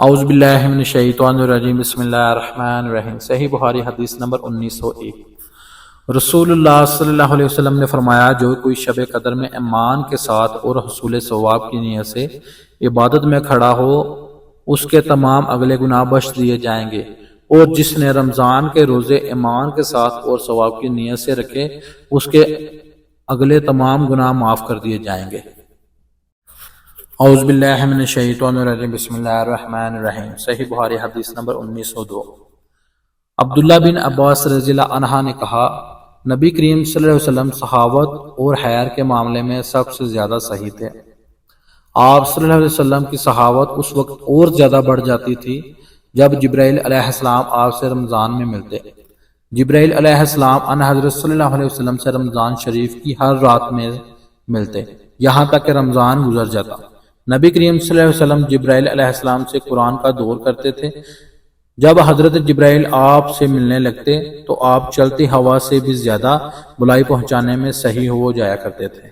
اعوذ باللہ من الشیطان الرجیم بسم اللہ الرحمن الرحیم۔ صحیح بخاری حدیث نمبر 1901۔ رسول اللہ صلی اللہ علیہ وسلم نے فرمایا، جو کوئی شب قدر میں ایمان کے ساتھ اور حصول ثواب کی نیت سے عبادت میں کھڑا ہو، اس کے تمام اگلے گناہ بخش دیے جائیں گے، اور جس نے رمضان کے روزے ایمان کے ساتھ اور ثواب کی نیت سے رکھے، اس کے اگلے تمام گناہ معاف کر دیے جائیں گے۔ اعوذ باللہ من الشیطان الرجیم بسم اللہ الرحمن الرحیم۔ صحیح بخاری حدیث نمبر 1902۔ عبداللہ بن عباس رضی اللہ عنہ نے کہا، نبی کریم صلی اللہ علیہ وسلم سخاوت اور خیر کے معاملے میں سب سے زیادہ صحیح تھے۔ آپ صلی اللہ علیہ وسلم کی سخاوت اس وقت اور زیادہ بڑھ جاتی تھی جب جبرائیل علیہ السلام آپ سے رمضان میں ملتے۔ جبرائیل علیہ السلام ان حضرت صلی اللہ علیہ وسلم سے رمضان شریف کی ہر رات میں ملتے، یہاں تک کہ رمضان گزر جاتا۔ نبی کریم صلی اللہ علیہ وسلم جبرائیل علیہ السلام سے قرآن کا دور کرتے تھے۔ جب حضرت جبرائیل آپ سے ملنے لگتے تو آپ چلتی ہوا سے بھی زیادہ بلائی پہنچانے میں صحیح ہو جایا کرتے تھے۔